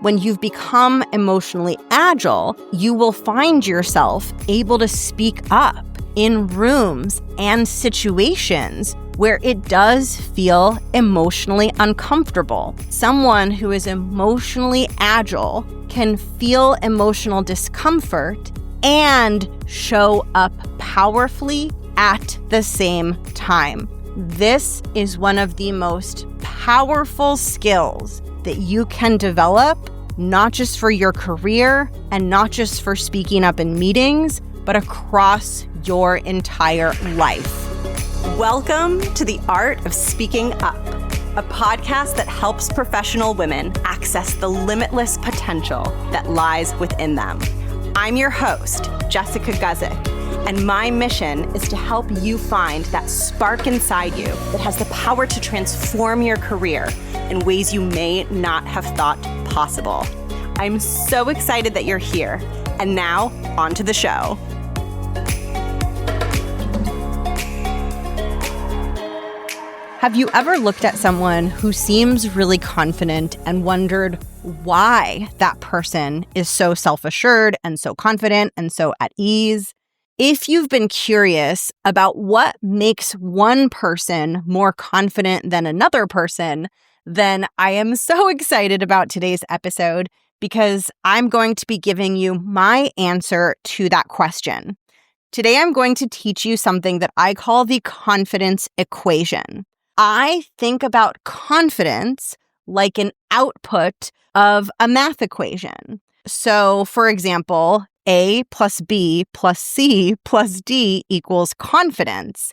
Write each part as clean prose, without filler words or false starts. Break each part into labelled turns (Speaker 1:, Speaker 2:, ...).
Speaker 1: When you've become emotionally agile, you will find yourself able to speak up in rooms and situations where it does feel emotionally uncomfortable. Someone who is emotionally agile can feel emotional discomfort and show up powerfully at the same time. This is one of the most powerful skills that you can develop, not just for your career and not just for speaking up in meetings, but across your entire life. Welcome to The Art of Speaking Up, a podcast that helps professional women access the limitless potential that lies within them. I'm your host, Jessica Guzik, and my mission is to help you find that spark inside you that has the power to transform your career in ways you may not have thought possible. I'm so excited that you're here. And now, on to the show. Have you ever looked at someone who seems really confident and wondered why that person is so self-assured and so confident and so at ease? If you've been curious about what makes one person more confident than another person, then I am so excited about today's episode because I'm going to be giving you my answer to that question. Today, I'm going to teach you something that I call the confidence equation. I think about confidence like an output of a math equation. So, for example, A plus B plus C plus D equals confidence.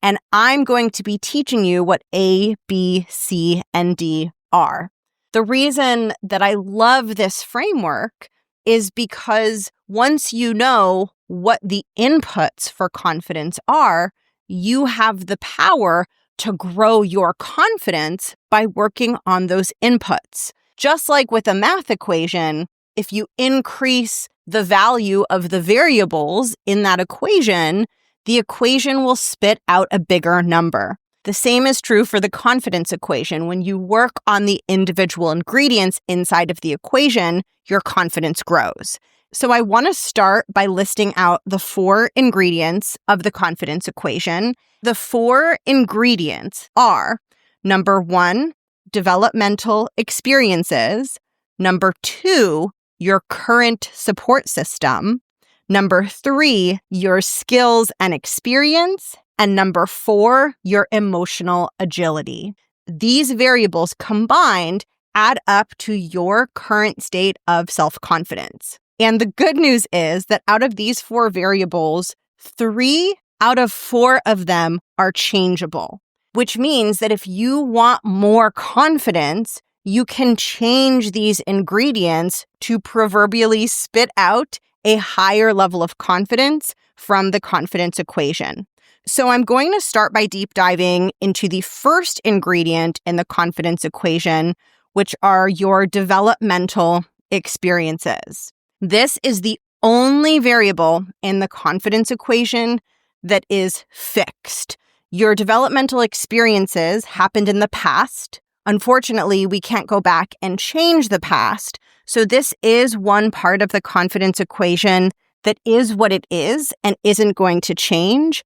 Speaker 1: And I'm going to be teaching you what A, B, C, and D are. The reason that I love this framework is because once you know what the inputs for confidence are, you have the power to grow your confidence by working on those inputs. Just like with a math equation, if you increase the value of the variables in that equation, the equation will spit out a bigger number. The same is true for the confidence equation. When you work on the individual ingredients inside of the equation, your confidence grows. So I want to start by listing out the 4 ingredients of the confidence equation. The 4 ingredients are, number 1, developmental experiences. Number 2, your current support system. Number 3, your skills and experience. And number 4, your emotional agility. These variables combined add up to your current state of self-confidence. And the good news is that out of these 4 variables, 3 out of 4 of them are changeable, which means that if you want more confidence, you can change these ingredients to proverbially spit out a higher level of confidence from the confidence equation. So I'm going to start by deep diving into the first ingredient in the confidence equation, which are your developmental experiences. This is the only variable in the confidence equation that is fixed. Your developmental experiences happened in the past. Unfortunately, we can't go back and change the past. So this is one part of the confidence equation that is what it is and isn't going to change.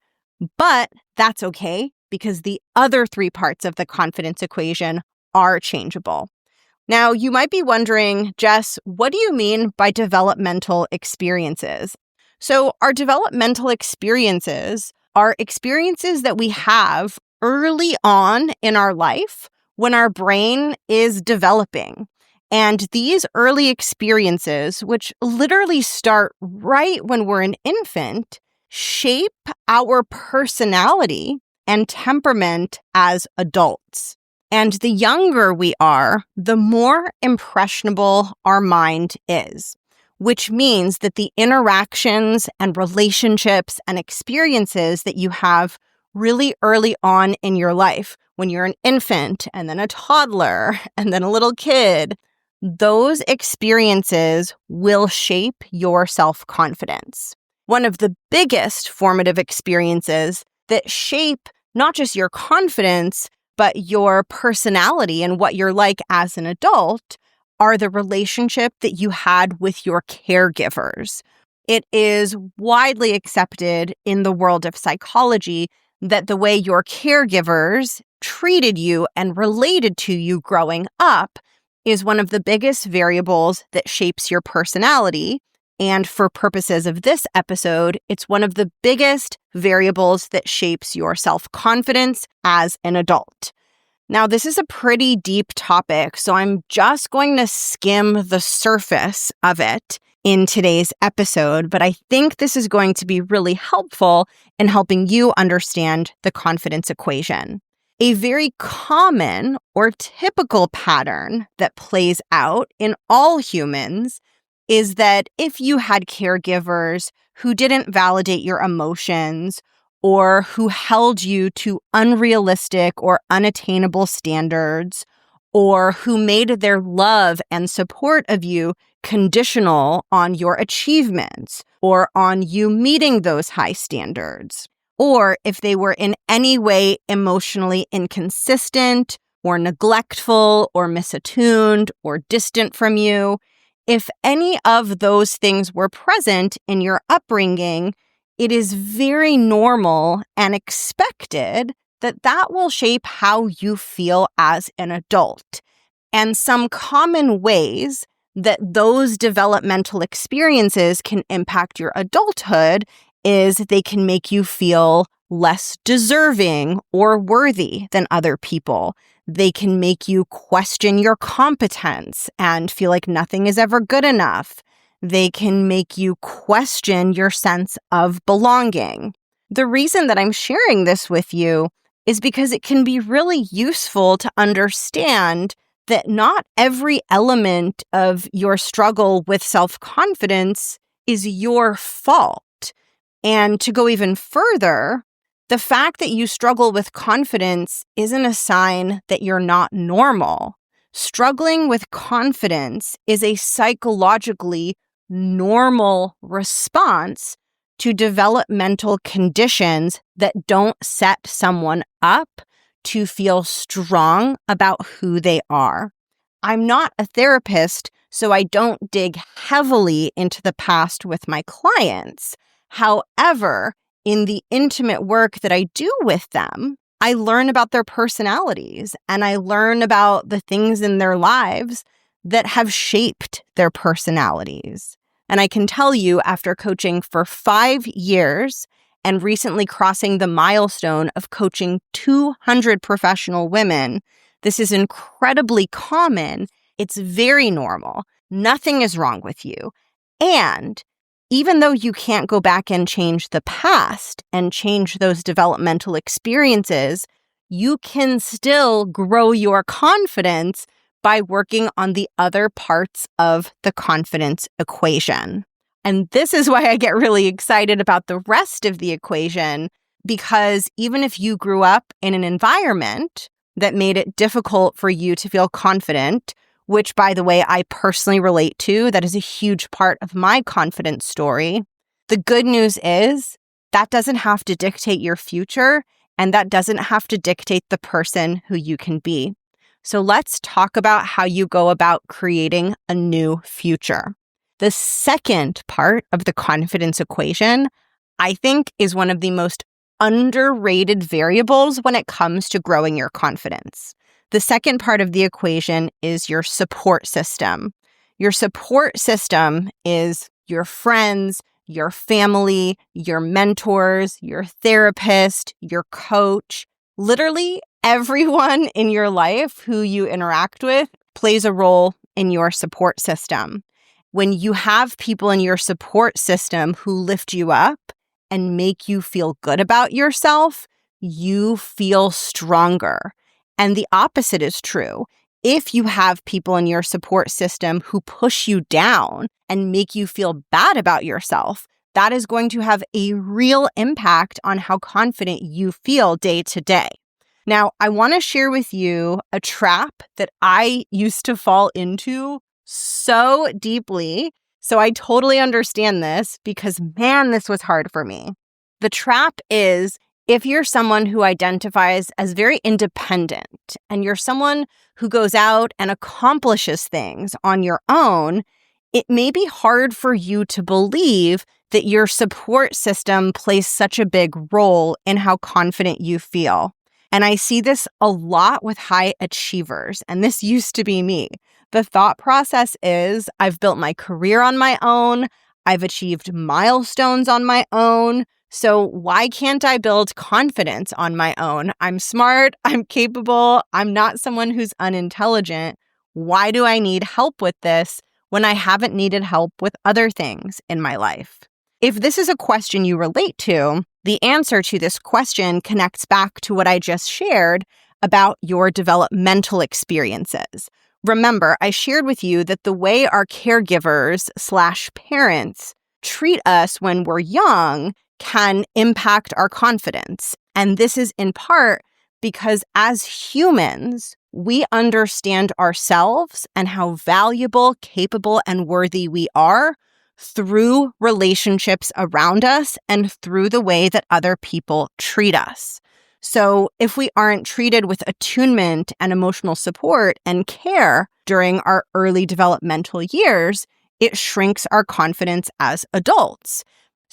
Speaker 1: But that's okay because the other 3 parts of the confidence equation are changeable. Now, you might be wondering, Jess, what do you mean by developmental experiences? So our developmental experiences are experiences that we have early on in our life when our brain is developing. And these early experiences, which literally start right when we're an infant, shape our personality and temperament as adults. And the younger we are, the more impressionable our mind is, which means that the interactions and relationships and experiences that you have really early on in your life, when you're an infant and then a toddler and then a little kid, those experiences will shape your self-confidence. One of the biggest formative experiences that shape not just your confidence, but your personality and what you're like as an adult are the relationship that you had with your caregivers. It is widely accepted in the world of psychology that the way your caregivers treated you and related to you growing up is one of the biggest variables that shapes your personality. And for purposes of this episode, it's one of the biggest variables that shapes your self-confidence as an adult. Now, this is a pretty deep topic, so I'm just going to skim the surface of it in today's episode, but I think this is going to be really helpful in helping you understand the confidence equation. A very common or typical pattern that plays out in all humans is that if you had caregivers who didn't validate your emotions or who held you to unrealistic or unattainable standards, or who made their love and support of you conditional on your achievements or on you meeting those high standards, or if they were in any way emotionally inconsistent or neglectful or misattuned or distant from you, if any of those things were present in your upbringing, it is very normal and expected that that will shape how you feel as an adult. And some common ways that those developmental experiences can impact your adulthood is they can make you feel less deserving or worthy than other people. They can make you question your competence and feel like nothing is ever good enough. They can make you question your sense of belonging. The reason that I'm sharing this with you is because it can be really useful to understand that not every element of your struggle with self-confidence is your fault. And to go even further, the fact that you struggle with confidence isn't a sign that you're not normal. Struggling with confidence is a psychologically normal response to developmental conditions that don't set someone up to feel strong about who they are. I'm not a therapist, so I don't dig heavily into the past with my clients. However, in the intimate work that I do with them, I learn about their personalities and I learn about the things in their lives that have shaped their personalities. And I can tell you, after coaching for 5 years and recently crossing the milestone of coaching 200 professional women, this is incredibly common. It's very normal. Nothing is wrong with you. And even though you can't go back and change the past and change those developmental experiences, you can still grow your confidence by working on the other parts of the confidence equation. And this is why I get really excited about the rest of the equation, because even if you grew up in an environment that made it difficult for you to feel confident, which, by the way, I personally relate to, that is a huge part of my confidence story, the good news is that doesn't have to dictate your future, and that doesn't have to dictate the person who you can be. So let's talk about how you go about creating a new future. The second part of the confidence equation, I think, is one of the most underrated variables when it comes to growing your confidence. The second part of the equation is your support system. Your support system is your friends, your family, your mentors, your therapist, your coach. Literally everyone in your life who you interact with plays a role in your support system. When you have people in your support system who lift you up and make you feel good about yourself, you feel stronger. And the opposite is true. If you have people in your support system who push you down and make you feel bad about yourself, that is going to have a real impact on how confident you feel day to day. Now, I want to share with you a trap that I used to fall into so deeply. So I totally understand this because, man, this was hard for me. The trap is If you're someone who identifies as very independent and you're someone who goes out and accomplishes things on your own, it may be hard for you to believe that your support system plays such a big role in how confident you feel. And I see this a lot with high achievers, and this used to be me. The thought process is, I've built my career on my own, I've achieved milestones on my own, so why can't I build confidence on my own? I'm smart, I'm capable, I'm not someone who's unintelligent. Why do I need help with this when I haven't needed help with other things in my life? If this is a question you relate to, the answer to this question connects back to what I just shared about your developmental experiences. Remember, I shared with you that the way our caregivers/parents treat us when we're young can impact our confidence. And this is in part because as humans, we understand ourselves and how valuable, capable, and worthy we are through relationships around us and through the way that other people treat us. So if we aren't treated with attunement and emotional support and care during our early developmental years, it shrinks our confidence as adults.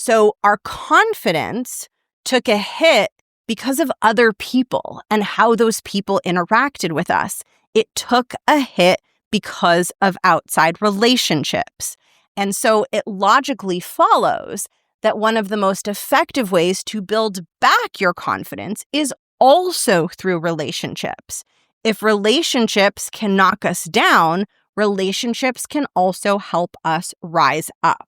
Speaker 1: So our confidence took a hit because of other people and how those people interacted with us. It took a hit because of outside relationships. And so it logically follows that one of the most effective ways to build back your confidence is also through relationships. If relationships can knock us down, relationships can also help us rise up.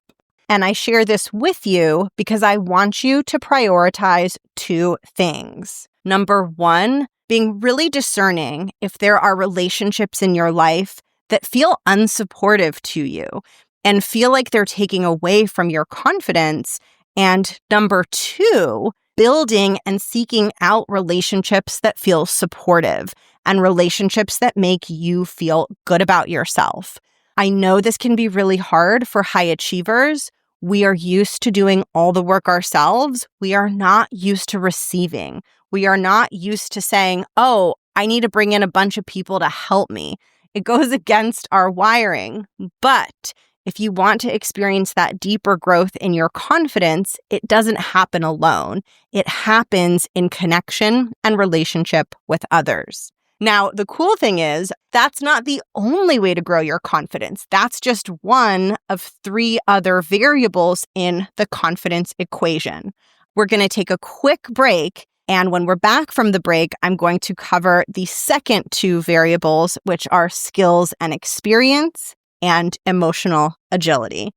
Speaker 1: And I share this with you because I want you to prioritize two things. Number one, being really discerning if there are relationships in your life that feel unsupportive to you and feel like they're taking away from your confidence. And number two, building and seeking out relationships that feel supportive and relationships that make you feel good about yourself. I know this can be really hard for high achievers. We are used to doing all the work ourselves. We are not used to receiving. We are not used to saying, oh, I need to bring in a bunch of people to help me. It goes against our wiring. But if you want to experience that deeper growth in your confidence, it doesn't happen alone. It happens in connection and relationship with others. Now, the cool thing is, that's not the only way to grow your confidence. That's just one of three other variables in the confidence equation. We're going to take a quick break, and when we're back from the break, I'm going to cover the second two variables, which are skills and experience and emotional agility.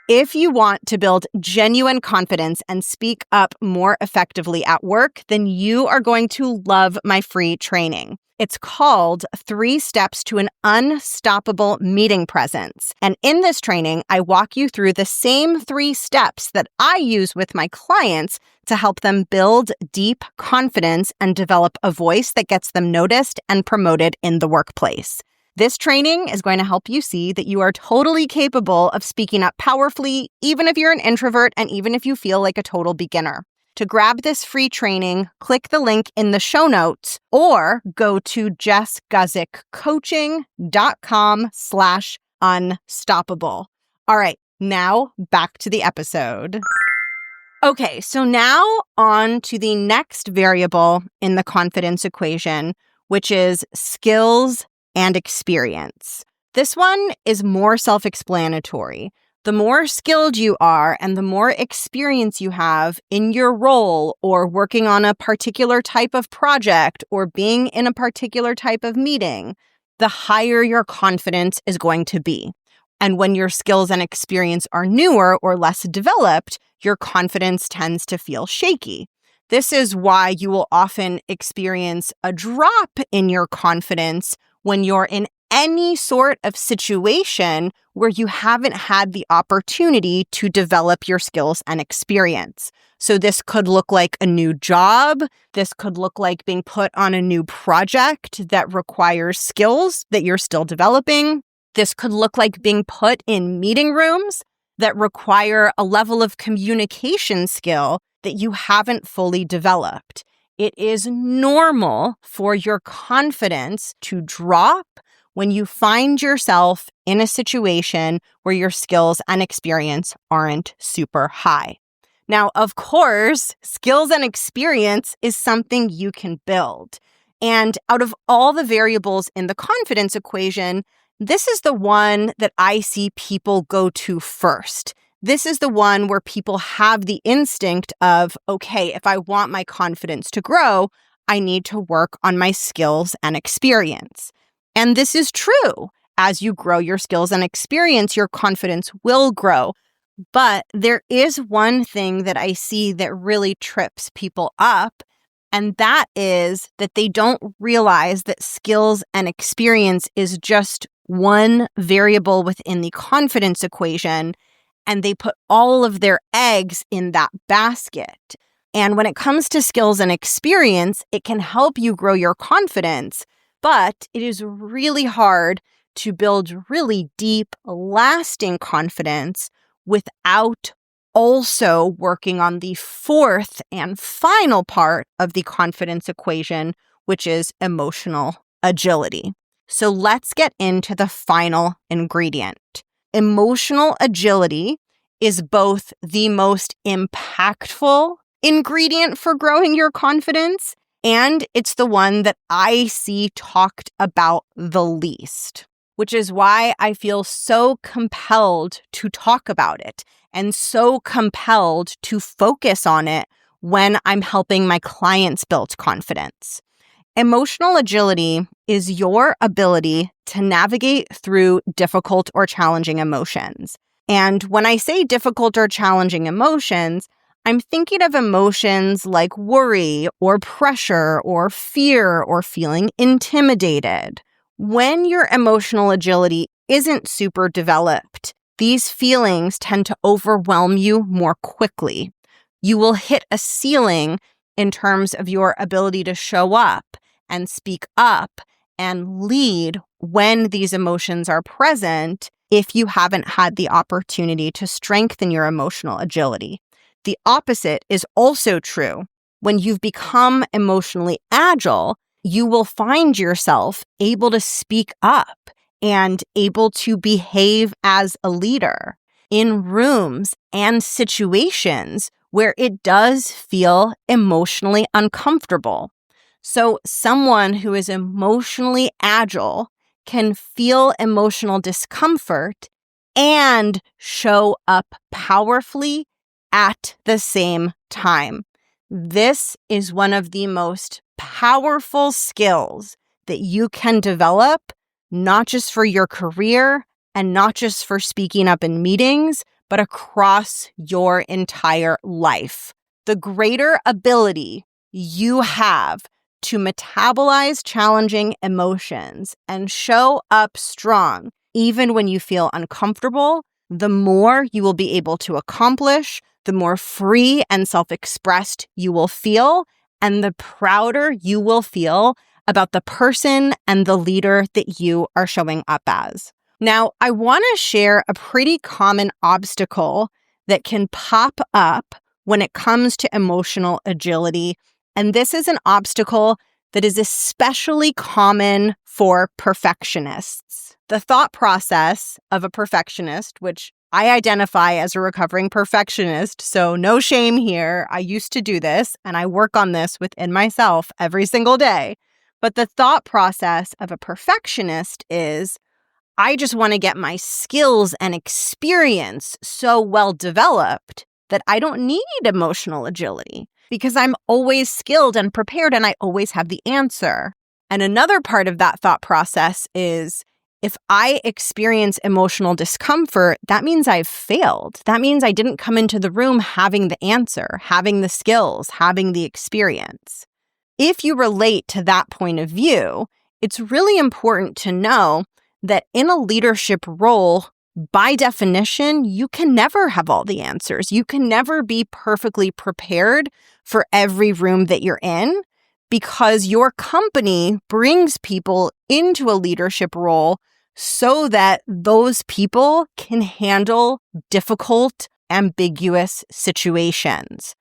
Speaker 1: If you want to build genuine confidence and speak up more effectively at work, then you are going to love my free training. It's called 3 Steps to an Unstoppable Meeting Presence. And in this training, I walk you through the same 3 steps that I use with my clients to help them build deep confidence and develop a voice that gets them noticed and promoted in the workplace. This training is going to help you see that you are totally capable of speaking up powerfully, even if you're an introvert and even if you feel like a total beginner. To grab this free training, click the link in the show notes or go to jessguzikcoaching.com/unstoppable. All right, now back to the episode. Okay, so now on to the next variable in the confidence equation, which is skills and experience. This one is more self-explanatory. The more skilled you are and the more experience you have in your role or working on a particular type of project or being in a particular type of meeting, the higher your confidence is going to be. And when your skills and experience are newer or less developed, your confidence tends to feel shaky. This is why you will often experience a drop in your confidence when you're in any sort of situation where you haven't had the opportunity to develop your skills and experience. So this could look like a new job. This could look like being put on a new project that requires skills that you're still developing. This could look like being put in meeting rooms that require a level of communication skill that you haven't fully developed. It is normal for your confidence to drop when you find yourself in a situation where your skills and experience aren't super high. Now, of course, skills and experience is something you can build. And out of all the variables in the confidence equation, this is the one that I see people go to first. This is the one where people have the instinct of, okay, if I want my confidence to grow, I need to work on my skills and experience. And this is true. As you grow your skills and experience, your confidence will grow. But there is one thing that I see that really trips people up, and that is that they don't realize that skills and experience is just one variable within the confidence equation, and they put all of their eggs in that basket. And when it comes to skills and experience, it can help you grow your confidence, but it is really hard to build really deep, lasting confidence without also working on the fourth and final part of the confidence equation, which is emotional agility. So let's get into the final ingredient. Emotional agility is both the most impactful ingredient for growing your confidence, and it's the one that I see talked about the least, which is why I feel so compelled to talk about it and so compelled to focus on it when I'm helping my clients build confidence. Emotional agility is your ability to navigate through difficult or challenging emotions. And when I say difficult or challenging emotions, I'm thinking of emotions like worry or pressure or fear or feeling intimidated. When your emotional agility isn't super developed, these feelings tend to overwhelm you more quickly. You will hit a ceiling in terms of your ability to show up and speak up and lead when these emotions are present if you haven't had the opportunity to strengthen your emotional agility. The opposite is also true. When you've become emotionally agile, you will find yourself able to speak up and able to behave as a leader in rooms and situations where it does feel emotionally uncomfortable. So someone who is emotionally agile can feel emotional discomfort and show up powerfully at the same time. This is one of the most powerful skills that you can develop, not just for your career and not just for speaking up in meetings, but across your entire life. The greater ability you have to metabolize challenging emotions and show up strong, even when you feel uncomfortable, the more you will be able to accomplish, the more free and self-expressed you will feel, and the prouder you will feel about the person and the leader that you are showing up as. Now, I want to share a pretty common obstacle that can pop up when it comes to emotional agility, and this is an obstacle that is especially common for perfectionists. The thought process of a perfectionist, which I identify as a recovering perfectionist, so no shame here. I used to do this, and I work on this within myself every single day. But the thought process of a perfectionist is, I just want to get my skills and experience so well developed that I don't need emotional agility because I'm always skilled and prepared and I always have the answer. And another part of that thought process is, if I experience emotional discomfort, that means I've failed. That means I didn't come into the room having the answer, having the skills, having the experience. If you relate to that point of view, it's really important to know that in a leadership role, by definition, you can never have all the answers. You can never be perfectly prepared for every room that you're in because your company brings people into a leadership role so that those people can handle difficult, ambiguous situations.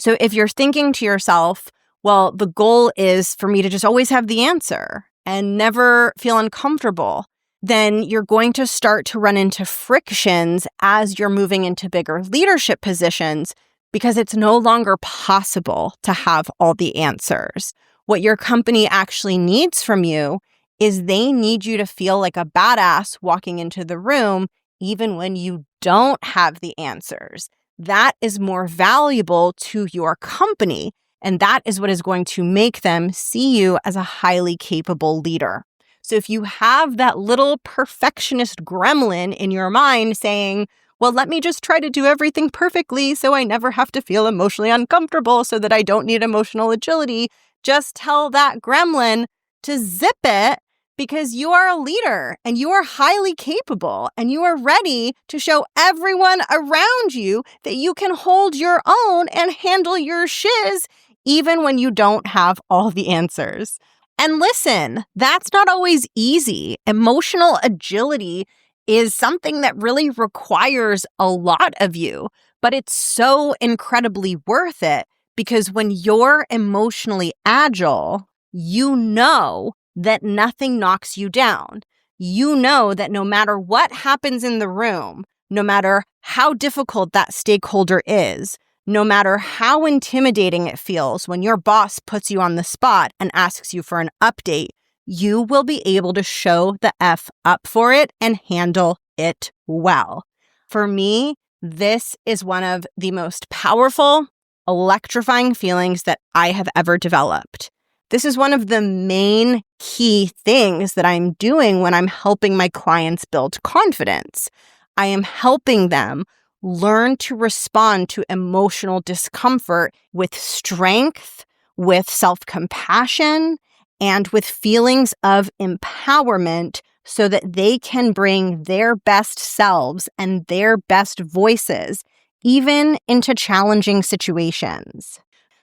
Speaker 1: So if you're thinking to yourself, well, the goal is for me to just always have the answer and never feel uncomfortable, then you're going to start to run into frictions as you're moving into bigger leadership positions because it's no longer possible to have all the answers. What your company actually needs from you is they need you to feel like a badass walking into the room, even when you don't have the answers. That is more valuable to your company, and that is what is going to make them see you as a highly capable leader. So if you have that little perfectionist gremlin in your mind saying, well, let me just try to do everything perfectly so I never have to feel emotionally uncomfortable so that I don't need emotional agility, just tell that gremlin to zip it, because you are a leader and you are highly capable and you are ready to show everyone around you that you can hold your own and handle your shiz even when you don't have all the answers. And listen, that's not always easy. Emotional agility is something that really requires a lot of you, but it's so incredibly worth it because when you're emotionally agile, you know that nothing knocks you down. You know that no matter what happens in the room, no matter how difficult that stakeholder is, no matter how intimidating it feels when your boss puts you on the spot and asks you for an update, you will be able to show the F up for it and handle it well. For me, this is one of the most powerful, electrifying feelings that I have ever developed. This is one of the main key things that I'm doing when I'm helping my clients build confidence. I am helping them learn to respond to emotional discomfort with strength, with self-compassion, and with feelings of empowerment so that they can bring their best selves and their best voices even into challenging situations.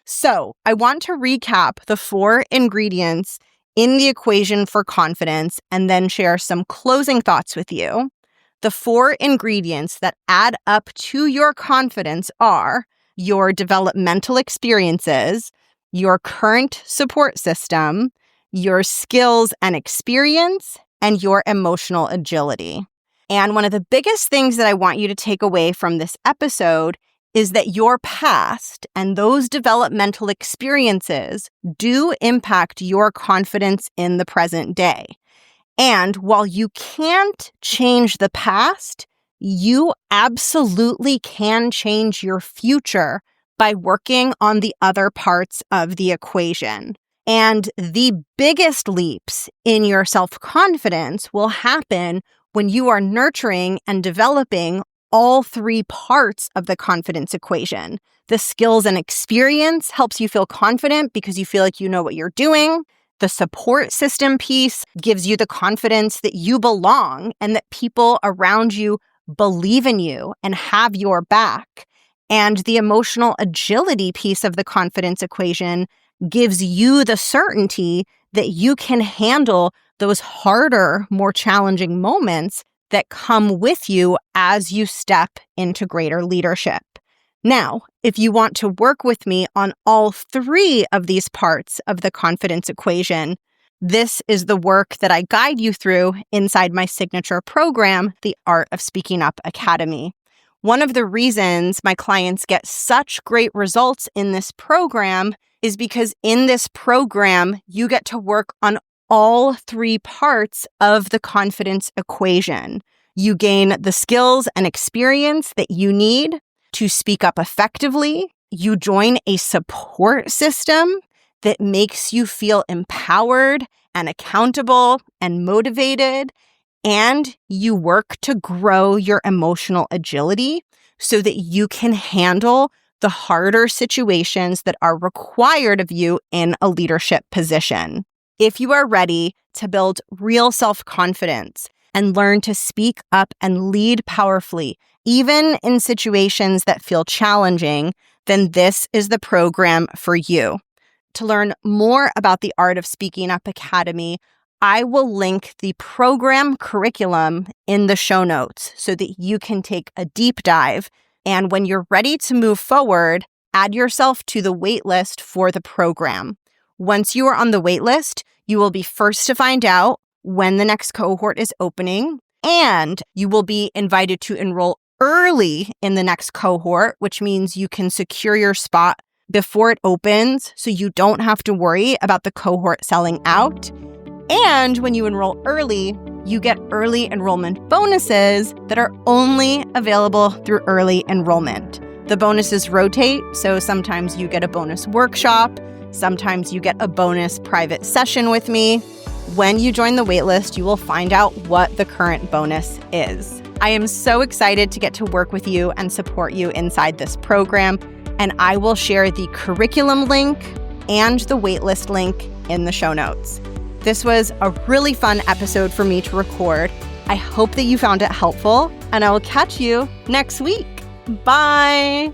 Speaker 1: So, I want to recap the 4 ingredients in the equation for confidence and then share some closing thoughts with you. The 4 ingredients that add up to your confidence are your developmental experiences, your current support system, your skills and experience, and your emotional agility. And one of the biggest things that I want you to take away from this episode is that your past and those developmental experiences do impact your confidence in the present day. And while you can't change the past, you absolutely can change your future by working on the other parts of the equation. And the biggest leaps in your self-confidence will happen when you are nurturing and developing all 3 parts of the confidence equation. The skills and experience helps you feel confident because you feel like you know what you're doing. The support system piece gives you the confidence that you belong and that people around you believe in you and have your back. And the emotional agility piece of the confidence equation gives you the certainty that you can handle those harder, more challenging moments that come with you as you step into greater leadership. Now, if you want to work with me on all 3 of these parts of the confidence equation, this is the work that I guide you through inside my signature program, the Art of Speaking Up Academy. One of the reasons my clients get such great results in this program is because in this program, you get to work on all 3 parts of the confidence equation. You gain the skills and experience that you need to speak up effectively. You join a support system that makes you feel empowered and accountable and motivated. And you work to grow your emotional agility so that you can handle the harder situations that are required of you in a leadership position. If you are ready to build real self-confidence and learn to speak up and lead powerfully, even in situations that feel challenging, then this is the program for you. To learn more about the Art of Speaking Up Academy, I will link the program curriculum in the show notes so that you can take a deep dive. And when you're ready to move forward add yourself to the wait list for the program. Once you are on the wait list, you will be first to find out when the next cohort is opening, and you will be invited to enroll early in the next cohort, which means you can secure your spot before it opens so you don't have to worry about the cohort selling out. And when you enroll early, you get early enrollment bonuses that are only available through early enrollment. The bonuses rotate, so sometimes you get a bonus workshop, sometimes you get a bonus private session with me. When you join the waitlist, you will find out what the current bonus is. I am so excited to get to work with you and support you inside this program, and I will share the curriculum link and the waitlist link in the show notes. This was a really fun episode for me to record. I hope that you found it helpful, and I will catch you next week. Bye.